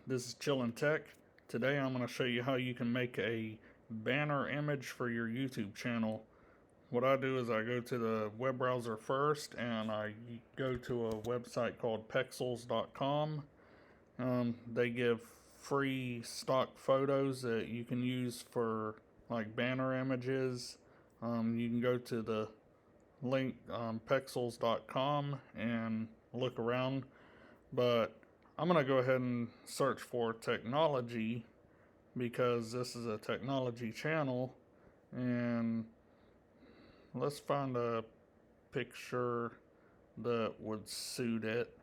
this is Chillin' Tech. Today I'm going to show you how you can make a banner image for your YouTube channel. What I do is I go to the web browser first and I go to a website called pexels.com. They give free stock photos that you can use for like banner images. You can go to the link pexels.com and look around, but I'm going to go ahead and search for technology because this is a technology channel, and let's find a picture that would suit it.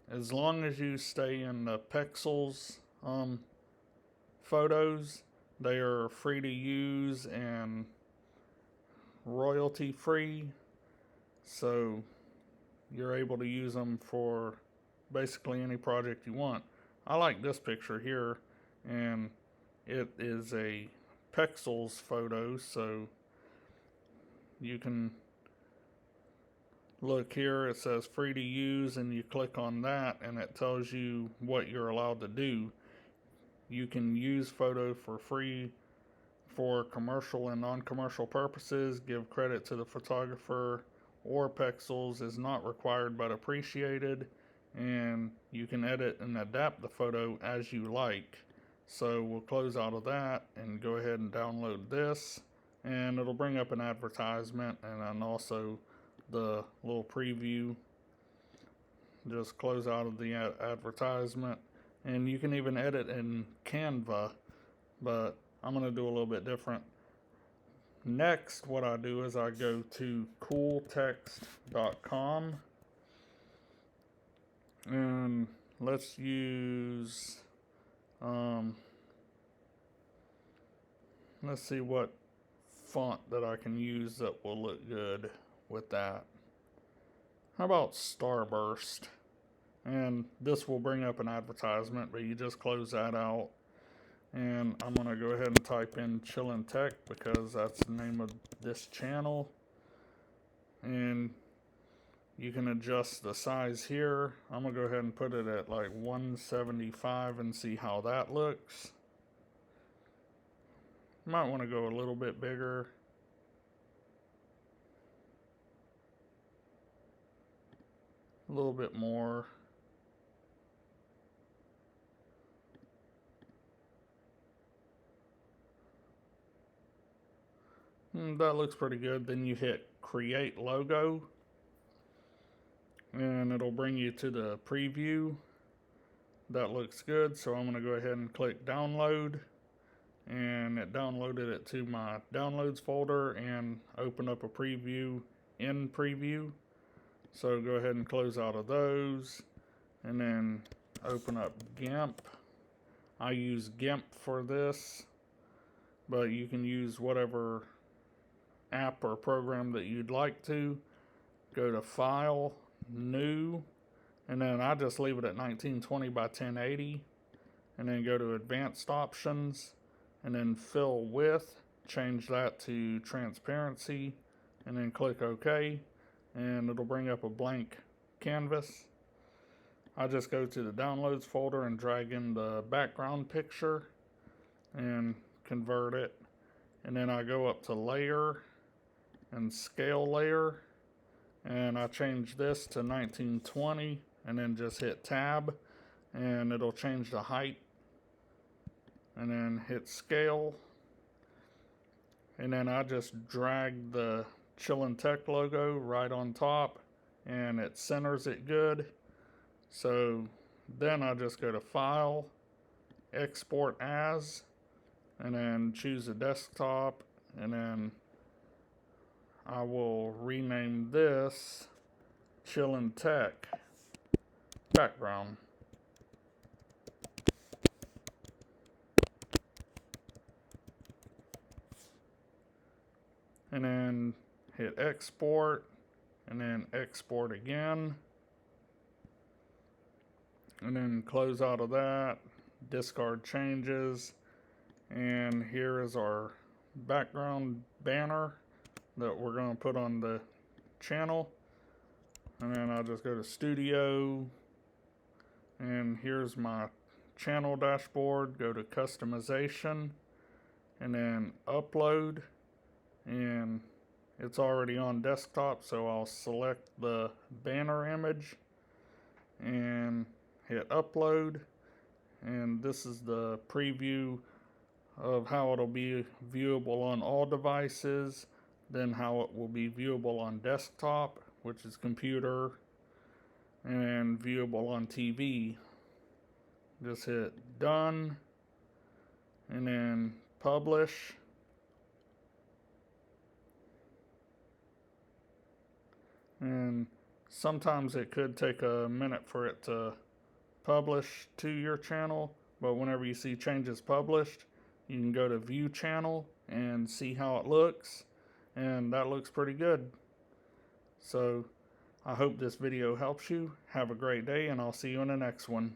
As long as you stay in the Pexels photos, they are free to use and royalty free, so you're able to use them for basically any project you want. I like this picture here, and it is a Pexels photo, so you can look here. It says free to use, and you click on that and it tells you what you're allowed to do. You can use photo for free for commercial and non-commercial purposes, give credit to the photographer, or Pexels is not required but appreciated, and you can edit and adapt the photo as you like. So we'll close out of that and go ahead and download this, and it'll bring up an advertisement and then also the little preview. Just close out of the advertisement, and you can even edit in Canva, but I'm going to do a little bit different. Next, what I do is I go to cooltext.com, and let's use let's see what font that I can use that will look good with that. How about Starburst? And this will bring up an advertisement, but you just close that out. And I'm going to go ahead and type in Chillin' Tech because that's the name of this channel. And you can adjust the size here. I'm going to go ahead and put it at like 175 and see how that looks. Might want to go a little bit bigger. A little bit more. That looks pretty good. Then you hit create logo, and it'll bring you to the preview. That looks good, so I'm going to go ahead and click download, and it downloaded it to my downloads folder and opened up a preview in preview. So go ahead and close out of those, and then open up GIMP. I use GIMP for this, but you can use whatever app or program that you'd like to. Go to File, New, and then I just leave it at 1920 by 1080, and then go to Advanced Options, and then Fill With, change that to Transparency, and then click OK, and it'll bring up a blank canvas. I just go to the Downloads folder and drag in the background picture and convert it, and then I go up to Layer and Scale Layer, and I change this to 1920, and then just hit Tab, and it'll change the height, and then hit Scale, and then I just drag the Chillin' Tech logo right on top, and it centers it good. So then I just go to File, Export As, and then choose a desktop, and then I will rename this Chillin' Tech background. And then hit export, and then export again. And then close out of that, discard changes, and here is our background banner that we're going to put on the channel. And then I'll just go to Studio, And here's my channel dashboard. Go to customization and then upload, and it's already on desktop, so I'll select the banner image and hit upload. And this is the preview of how it'll be viewable on all devices, then how it will be viewable on desktop, which is computer, and viewable on TV. Just hit done and then publish. And sometimes it could take a minute for it to publish to your channel, but whenever you see changes published, you can go to view channel and see how it looks, and that looks pretty good. So I hope this video helps you. Have a great day, and I'll see you in the next one.